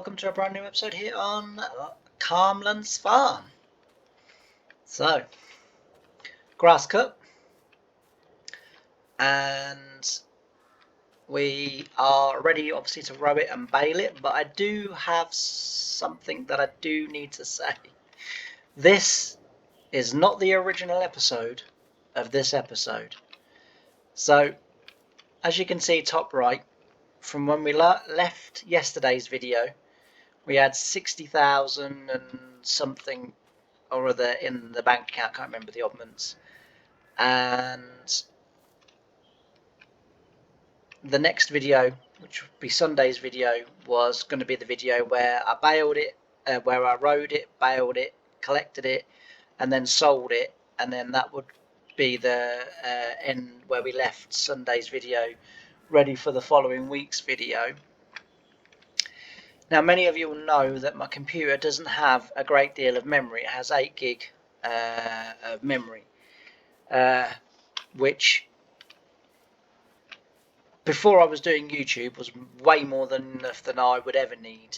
welcome to a brand new episode here on Calmland's Farm. So, grass cut, and we are ready obviously to row it and bale it, but I do have something that I do need to say. This is not the original episode of this episode. So, as you can see top right, from when we left yesterday's video, we had 60,000 and something or other in the bank account. I can't remember the oddments. And the next video, which would be Sunday's video, was going to be the video where I baled it, where I rowed it, baled it, collected it, and then sold it, and then that would be the end where we left Sunday's video, ready for the following week's video. Now, many of you will know that my computer doesn't have a great deal of memory. It has 8 gig of memory, which before I was doing YouTube was way more than enough than I would ever need.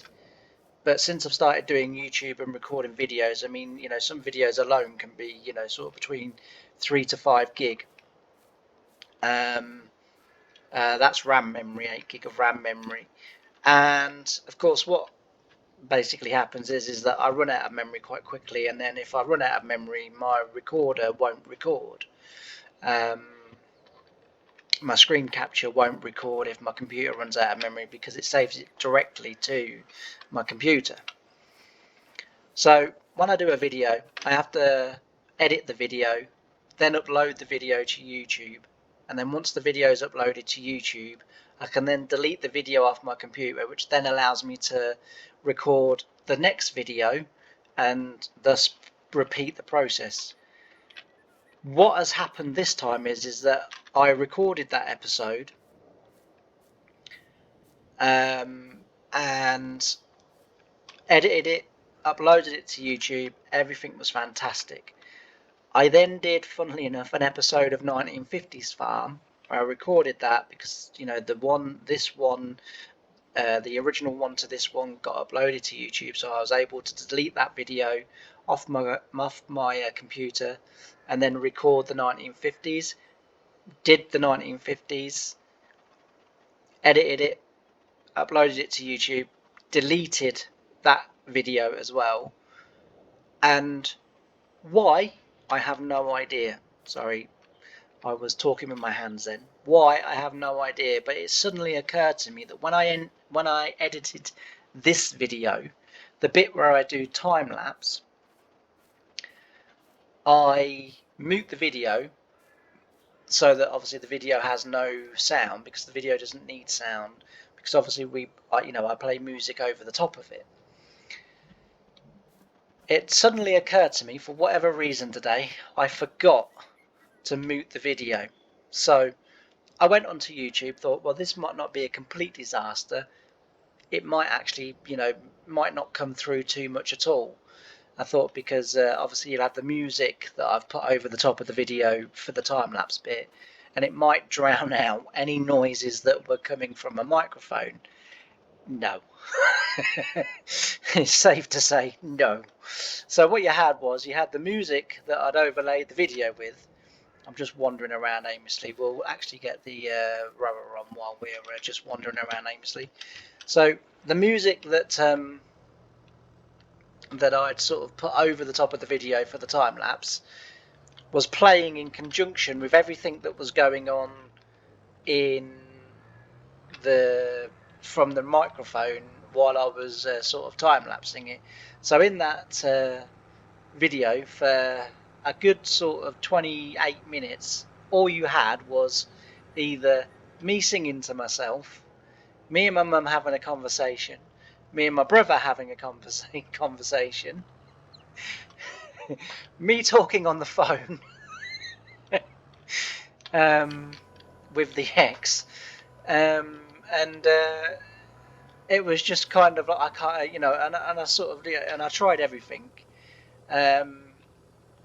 But since I've started doing YouTube and recording videos, I mean, you know, some videos alone can be, you know, sort of between 3 to 5 gig. That's RAM memory, 8 gig of RAM memory. And of course, what basically happens is that I run out of memory quite quickly, and then if I run out of memory, my recorder won't record. My screen capture won't record if my computer runs out of memory, because it saves it directly to my computer. So when I do a video, I have to edit the video, then upload the video to YouTube, and then once the video is uploaded to YouTube, I can then delete the video off my computer, which then allows me to record the next video and thus repeat the process. What has happened this time is that I recorded that episode and edited it, uploaded it to YouTube. Everything was fantastic. I then did, funnily enough, an episode of 1950s Farm where I recorded that, because, you know, the original one to this one got uploaded to YouTube, so I was able to delete that video off my computer and then record the 1950s. Did the 1950s, edited it, uploaded it to YouTube, deleted that video as well, and why, I have no idea. Sorry, I was talking with my hands then. Why, I have no idea, but it suddenly occurred to me that when I edited this video, the bit where I do time lapse, I mute the video so that obviously the video has no sound, because the video doesn't need sound, because obviously I play music over the top of it. It suddenly occurred to me, for whatever reason today, I forgot to mute the video. So I went onto YouTube, thought, well, this might not be a complete disaster. It might actually, might not come through too much at all. I thought, because obviously you'll have the music that I've put over the top of the video for the time-lapse bit, and it might drown out any noises that were coming from a microphone. No. It's safe to say no. So what you had the music that I'd overlaid the video with. I'm just wandering around aimlessly. We'll actually get the rower on while we're just wandering around aimlessly. So the music that I'd sort of put over the top of the video for the time lapse was playing in conjunction with everything that was going on from the microphone while I was sort of time lapsing it. So in that video, for a good sort of 28 minutes, all you had was either me singing to myself, me and my mum having a conversation, me and my brother having a conversation, me talking on the phone with the ex, and it was just kind of like, I can't, and I sort of, and I tried everything,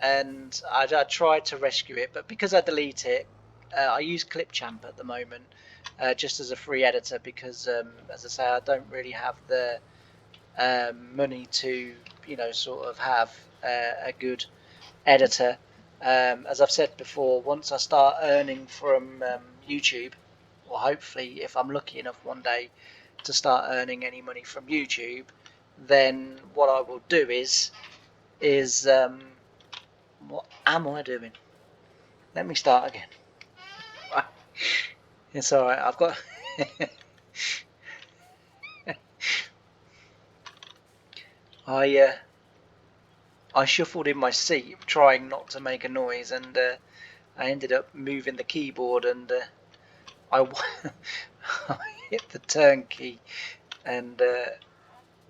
and I tried to rescue it, but because I delete it, I use Clipchamp at the moment, just as a free editor, because as I say, I don't really have the money to, you know, sort of have a good editor. As I've said before, once I start earning from YouTube, or hopefully if I'm lucky enough one day to start earning any money from YouTube, then what I will do is what am I doing? Let me start again. It's all right. I've got I shuffled in my seat trying not to make a noise, and I ended up moving the keyboard, and I I hit the turn key and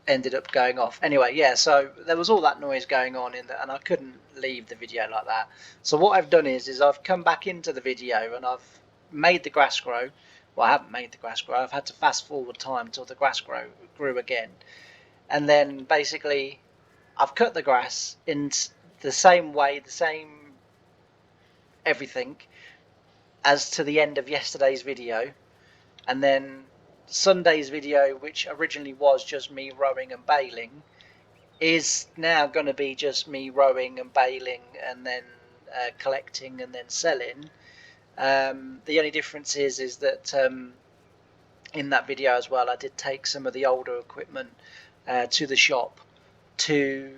ended up going off. Anyway, yeah, so there was all that noise going on and I couldn't leave the video like that. So what I've done is I've come back into the video and I've made the grass grow. Well, I haven't made the grass grow. I've had to fast forward time till the grass grew again. And then basically I've cut the grass in the same way, the same everything as to the end of yesterday's video. And then Sunday's video, which originally was just me rowing and baling, is now going to be just me rowing and baling and then collecting and then selling. The only difference is that in that video as well, I did take some of the older equipment to the shop to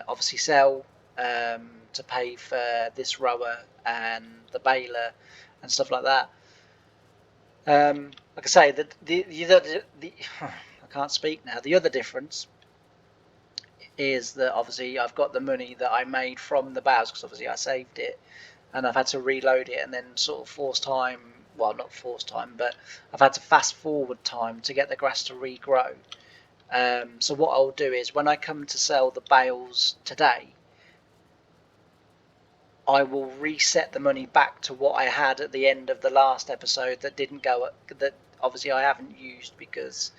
obviously sell, to pay for this rower and the baler and stuff like that. Like I say, the I can't speak now. The other difference is that obviously I've got the money that I made from the bales, because obviously I saved it, and I've had to reload it and then sort of force time, well, not force time, but I've had to fast forward time to get the grass to regrow. So what I'll do is when I come to sell the bales today, I will reset the money back to what I had at the end of the last episode that didn't go, that obviously I haven't used because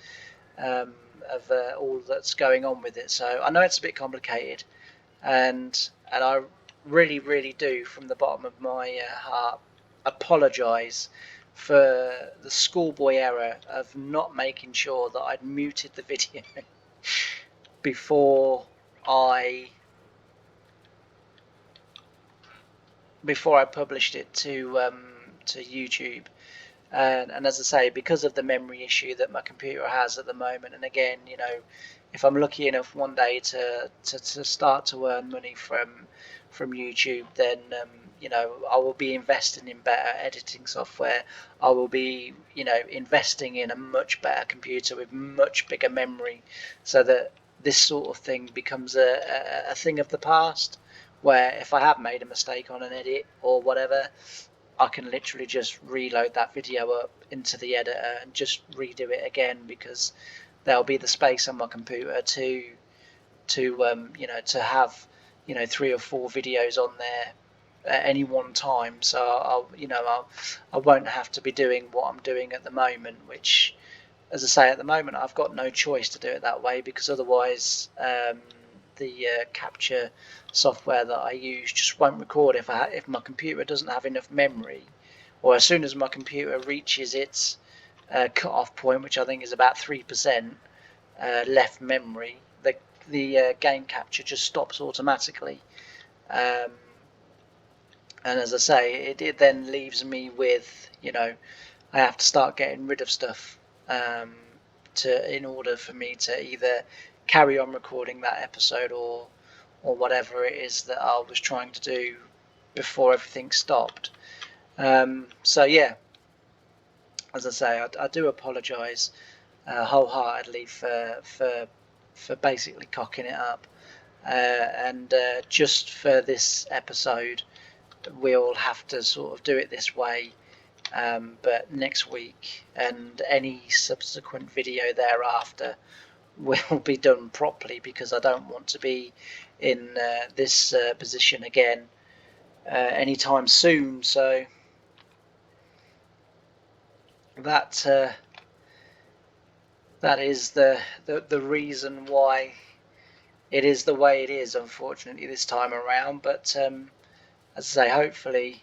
of all that's going on with it. So I know it's a bit complicated, and I really do from the bottom of my heart apologise for the schoolboy error of not making sure that I'd muted the video before I published it to YouTube. And as I say, because of the memory issue that my computer has at the moment, and again, you know, if I'm lucky enough one day to start to earn money from YouTube, then you know, I will be investing in better editing software. I will be, you know, investing in a much better computer with much bigger memory, so that this sort of thing becomes a thing of the past, where if I have made a mistake on an edit or whatever, I can literally just reload that video up into the editor and just redo it again, because there'll be the space on my computer to you know, to have, you know, 3 or 4 videos on there at any one time. So I won't have to be doing what I'm doing at the moment, which, as I say, at the moment I've got no choice to do it that way, because otherwise the capture software that I use just won't record if my computer doesn't have enough memory, or as soon as my computer reaches its cut-off point, which I think is about 3% left memory, the game capture just stops automatically. And as I say, it then leaves me with, you know, I have to start getting rid of stuff in order for me to either carry on recording that episode or whatever it is that I was trying to do before everything stopped. So yeah, as I say, I do apologise wholeheartedly for basically cocking it up, and just for this episode we'll have to sort of do it this way. But next week and any subsequent video thereafter will be done properly, because I don't want to be in this position again anytime soon. So that is the reason why it is the way it is, unfortunately, this time around. But as I say, hopefully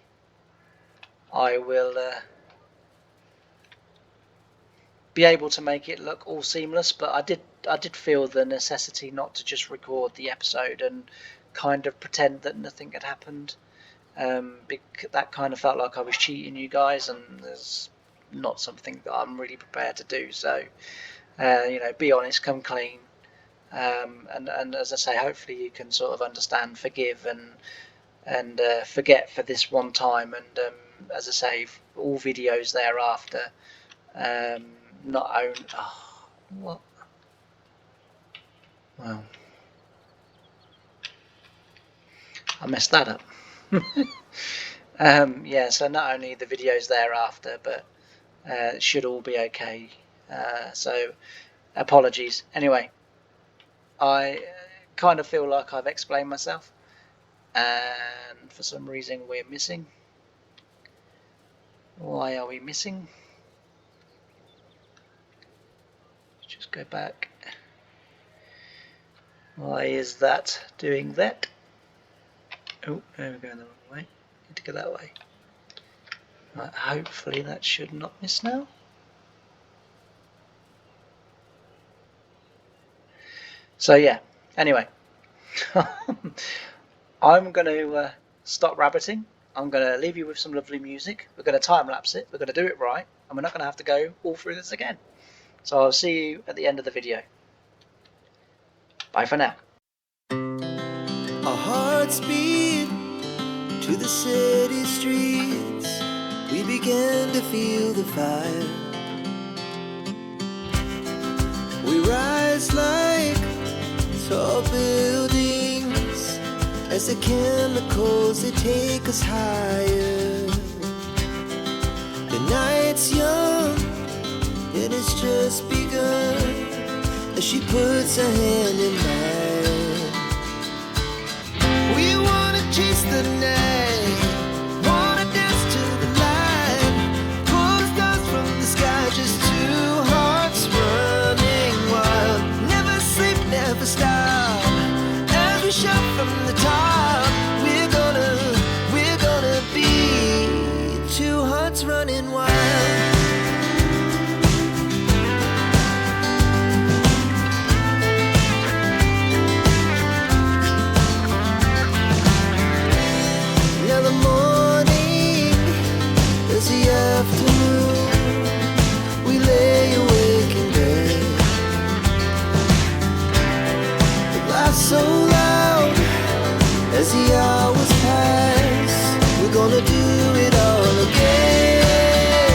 I will be able to make it look all seamless. But I did I did feel the necessity not to just record the episode and kind of pretend that nothing had happened. That kind of felt like I was cheating you guys, and there's not something that I'm really prepared to do. So, be honest, come clean, and as I say, hopefully you can sort of understand, forgive, and forget for this one time. And as I say, all videos thereafter, not own. Oh, what? Well, I messed that up. Yeah, so not only the videos thereafter, but it should all be okay. So apologies. Anyway, I kind of feel like I've explained myself, and for some reason we're missing. Why are we missing? Let's just go back. Why is that doing that? Oh, we're going the wrong way. Need to go that way. Right, hopefully that should not miss now. So yeah, anyway, I'm going to stop rabbiting. I'm going to leave you with some lovely music. We're going to time lapse it. We're going to do it right, and we're not going to have to go all through this again. So I'll see you at the end of the video. Bye for now. Our hearts beat to the city streets. We began to feel the fire. We rise like tall buildings as the chemicals, they take us higher. The night's young, it has just begun as she puts her hand in mine. We wanna chase the night, wanna dance to the light, pull the stars from the sky, just two hearts running wild. Never sleep, never stop, as we shout from the top. We're gonna be two hearts running wild. So loud as the hours pass, we're gonna do it all again.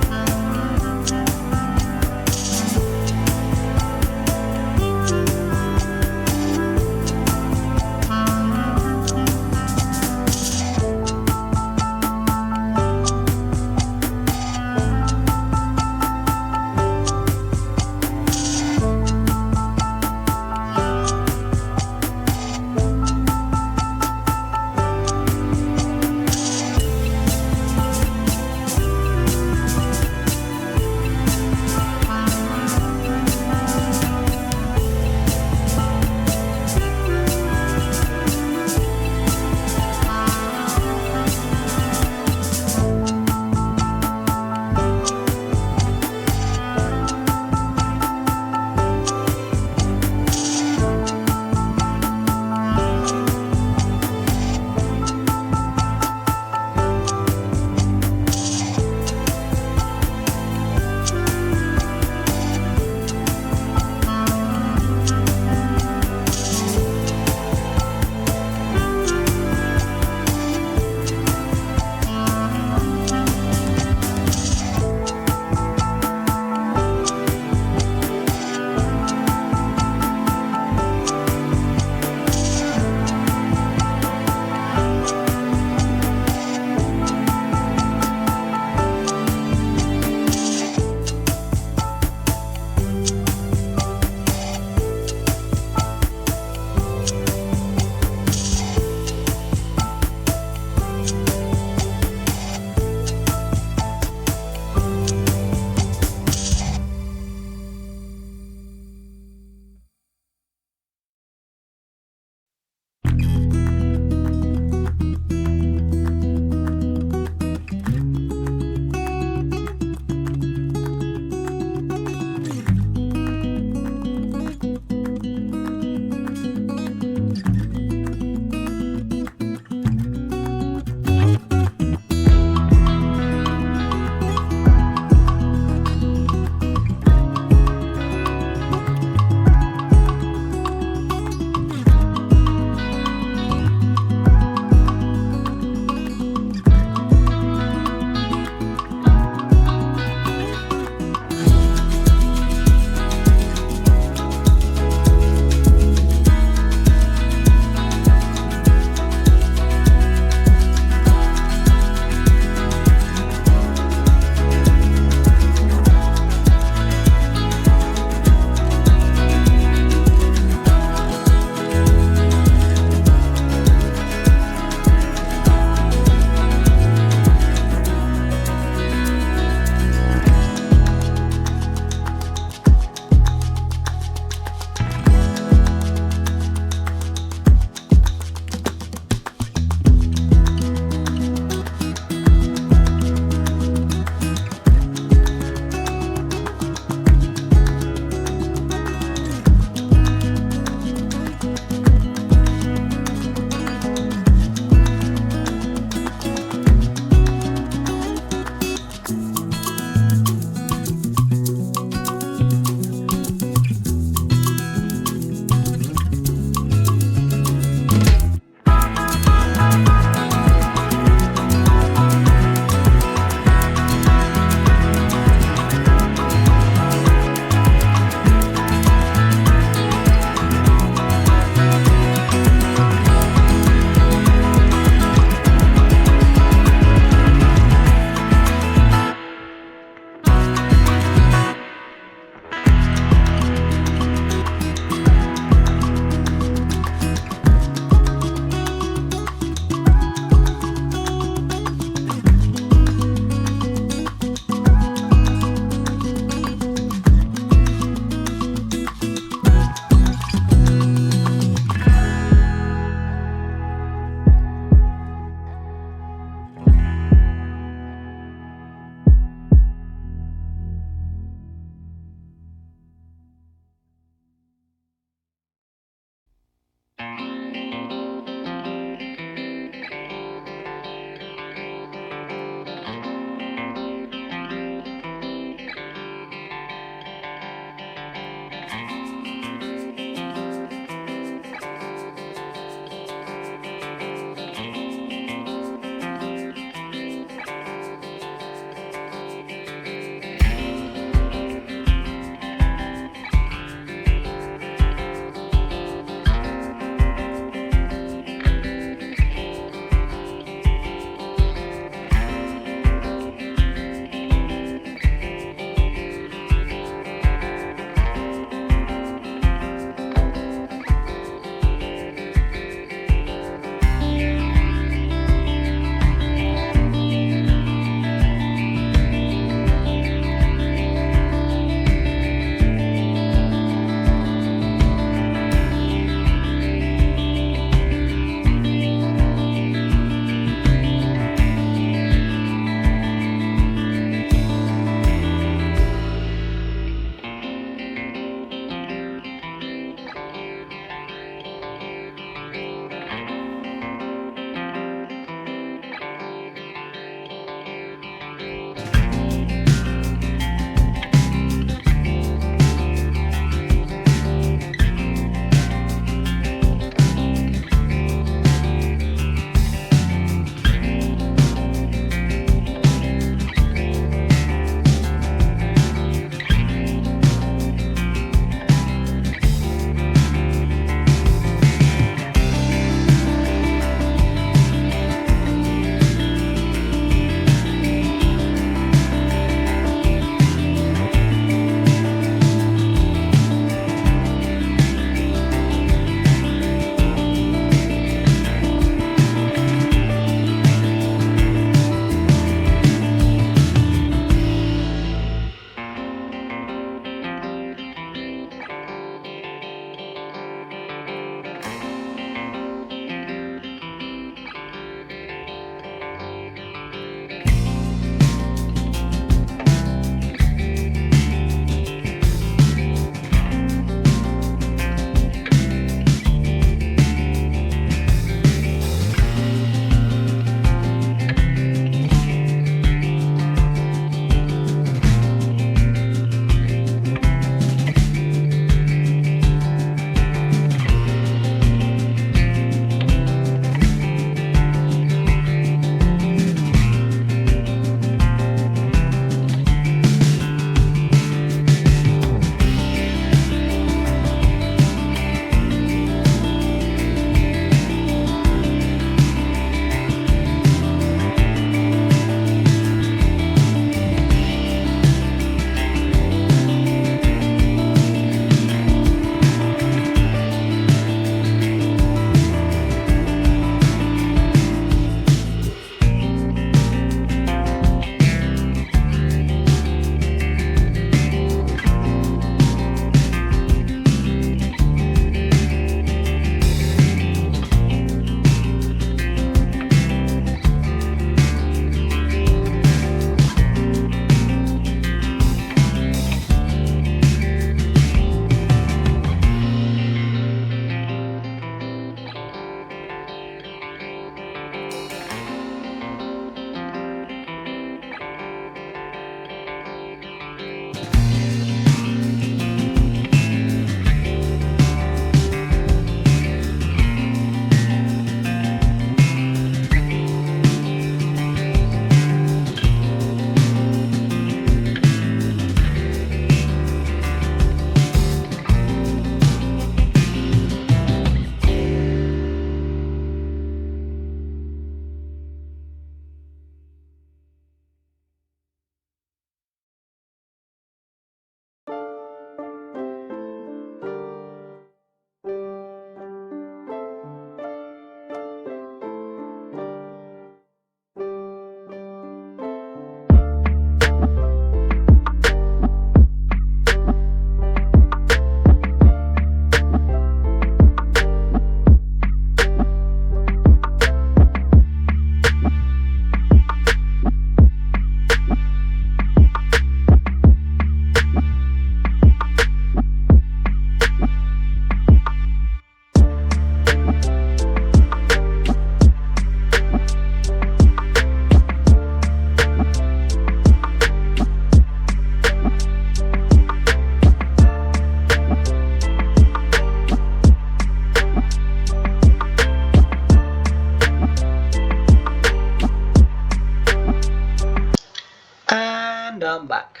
round back.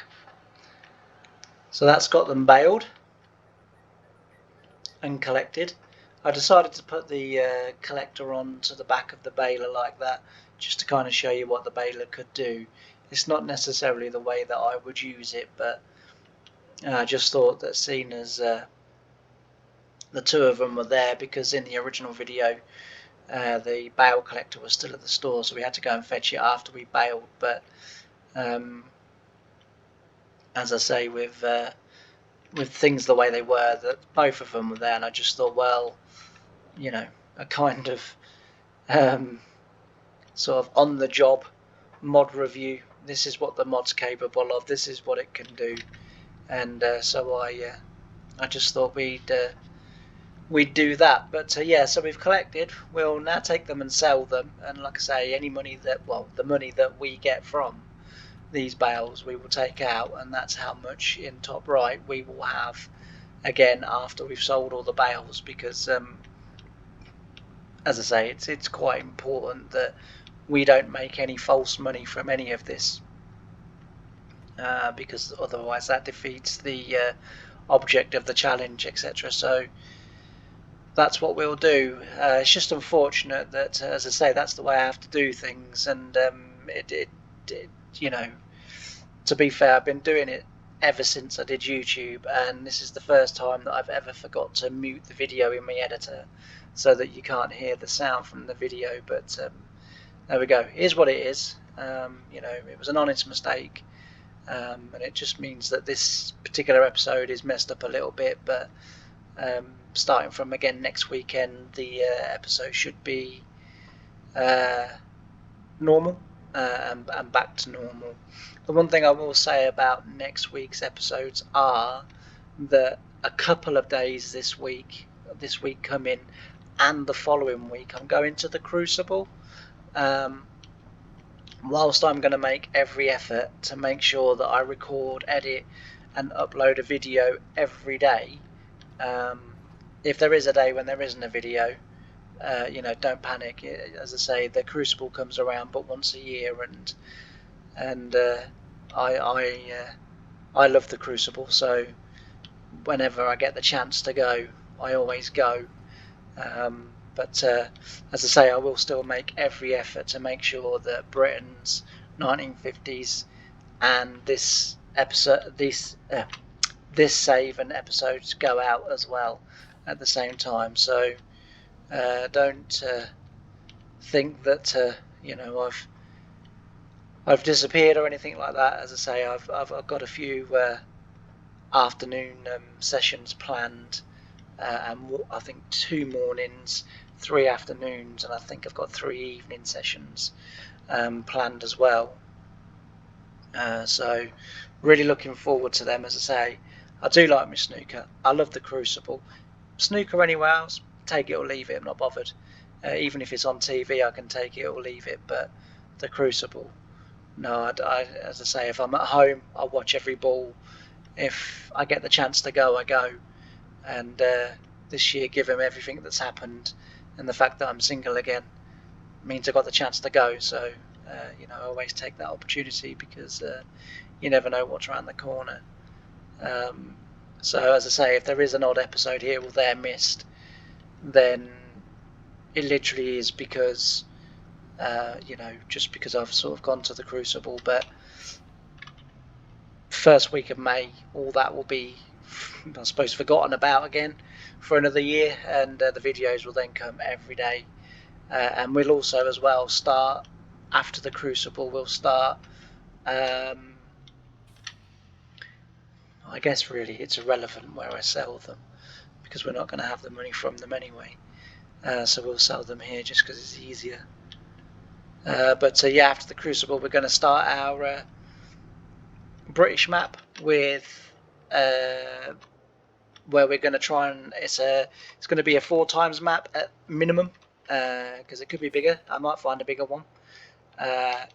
So that's got them baled and collected. I decided to put the collector onto the back of the baler like that, just to kind of show you what the baler could do. It's not necessarily the way that I would use it, but I just thought that seeing as the two of them were there, because in the original video the bale collector was still at the store, so we had to go and fetch it after we baled. But as I say, with things the way they were, that both of them were there, and I just thought, well, you know, a kind of sort of on the job mod review. This is what the mod's capable of, this is what it can do. And so I just thought we'd do that. But yeah, so we've collected. We'll now take them and sell them, and like I say, any money that, well, the money that we get from these bales we will take out, and that's how much in top right we will have again after we've sold all the bales. Because as I say, it's quite important that we don't make any false money from any of this, because otherwise that defeats the object of the challenge, etc. So that's what we'll do. It's just unfortunate that, as I say, that's the way I have to do things. And it you know, to be fair, I've been doing it ever since I did YouTube, and this is the first time that I've ever forgot to mute the video in my editor so that you can't hear the sound from the video. But there we go. Here's what it is. You know, it was an honest mistake, and it just means that this particular episode is messed up a little bit. But starting from again next weekend, the episode should be normal, and back to normal. The one thing I will say about next week's episodes are that a couple of days this week coming, and the following week, I'm going to the Crucible. Whilst I'm going to make every effort to make sure that I record, edit, and upload a video every day, if there is a day when there isn't a video, you know, don't panic. As I say, the Crucible comes around but once a year, and I love the Crucible, so whenever I get the chance to go, I always go. But as I say, I will still make every effort to make sure that Britain's 1950s and this episode, this save and episodes go out as well at the same time. So don't think that you know, I've disappeared or anything like that. As I say, I've got a few afternoon sessions planned, and I think 2 mornings, 3 afternoons, and I think I've got 3 evening sessions planned as well. So really looking forward to them. As I say, I do like my snooker. I love the Crucible. Snooker anywhere else, take it or leave it, I'm not bothered. Even if it's on TV, I can take it or leave it. But the Crucible, no, as I say, if I'm at home, I watch every ball. If I get the chance to go, I go. And this year, given everything that's happened and the fact that I'm single again, means I got the chance to go. So you know, I always take that opportunity, because you never know what's around the corner. So as I say, if there is an odd episode here or there missed, then it literally is because you know, just because I've sort of gone to the Crucible. But first week of May, all that will be, I suppose, forgotten about again for another year, and the videos will then come every day. And we'll also as well start, after the Crucible, we'll start, I guess really it's irrelevant where I sell them, because we're not going to have the money from them anyway. So we'll sell them here just because it's easier. But yeah, after the Crucible, we're going to start our British map with where we're going to try and it's going to be a 4 times map at minimum, because it could be bigger. I might find a bigger one.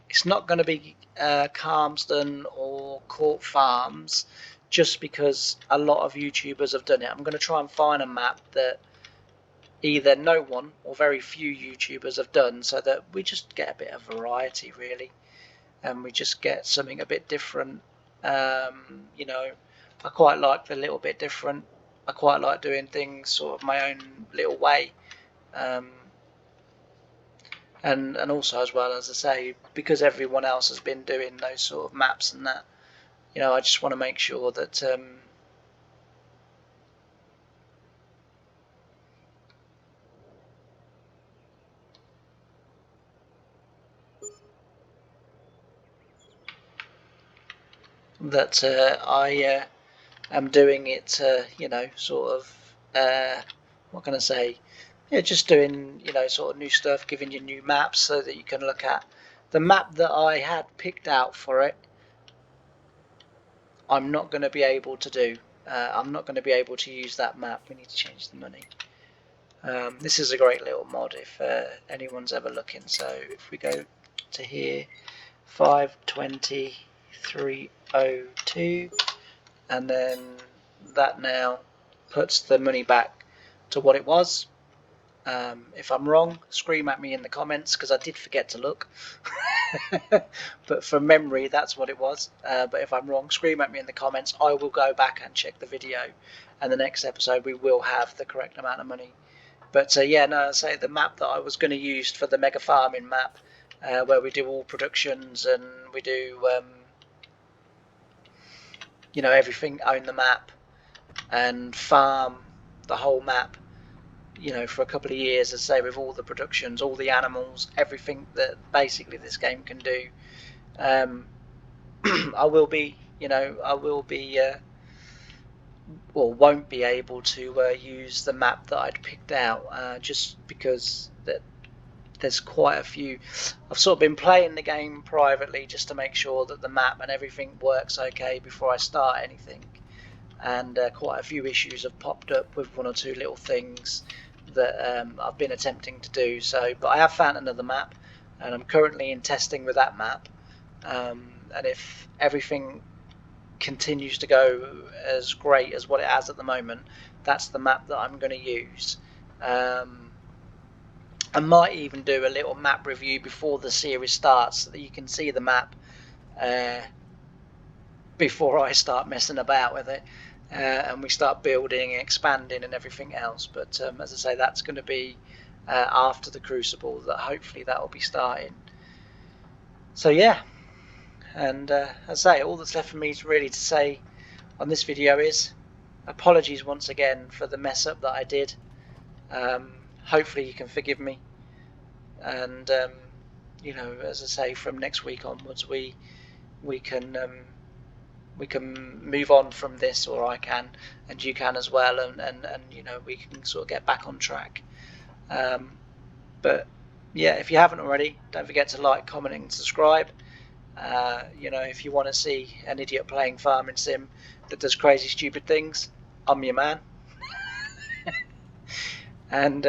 It's not going to be Calmsden or Court Farms, just because a lot of YouTubers have done it. I'm going to try and find a map that either no one or very few YouTubers have done, so that we just get a bit of variety really, and we just get something a bit different You know, I quite like the little bit different. I quite like doing things sort of my own little way. Um, and also as well, as I say, because everyone else has been doing those sort of maps and that, you know, I just want to make sure that I am doing it, you know, sort of, what can I say? Yeah, just doing, you know, sort of new stuff, giving you new maps so that you can look at the map that I had picked out for it. I'm not going to be able to do. I'm not going to be able to use that map. We need to change the money. This is a great little mod if anyone's ever looking. So if we go to here, 52302, and then that now puts the money back to what it was. If I'm wrong, scream at me in the comments because I did forget to look. But from memory, that's what it was. But if I'm wrong, scream at me in the comments. I will go back and check the video, and the next episode we will have the correct amount of money. But yeah, no, say the map that I was going to use for the mega farming map, where we do all productions and we do, you know, everything, own the map and farm the whole map, you know, for a couple of years, as I say, with all the productions, all the animals, everything that basically this game can do. I will be, you know, I will be, or won't be able to use the map that I'd picked out, just because there's quite a few. I've sort of been playing the game privately just to make sure that the map and everything works okay before I start anything. And quite a few issues have popped up with one or two little things that I've been attempting to do. So, but I have found another map, and I'm currently in testing with that map. And if everything continues to go as great as what it has at the moment, that's the map that I'm going to use. I might even do a little map review before the series starts so that you can see the map before I start messing about with it, and we start building, expanding, and everything else. But as I say, that's going to be after the Crucible. That hopefully that will be starting. So yeah, and as I say, all that's left for me is really to say on this video is apologies once again for the mess up that I did. Hopefully you can forgive me, and you know, as I say, from next week onwards, we can move on from this, or I can, and you can as well, and you know, we can sort of get back on track. But yeah, if you haven't already, don't forget to like, comment, and subscribe. You know, if you want to see an idiot playing farming sim that does crazy stupid things, I'm your man. And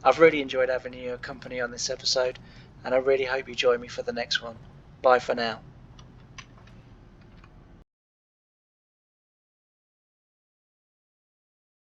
I've really enjoyed having your company on this episode, and I really hope you join me for the next one. Bye for now.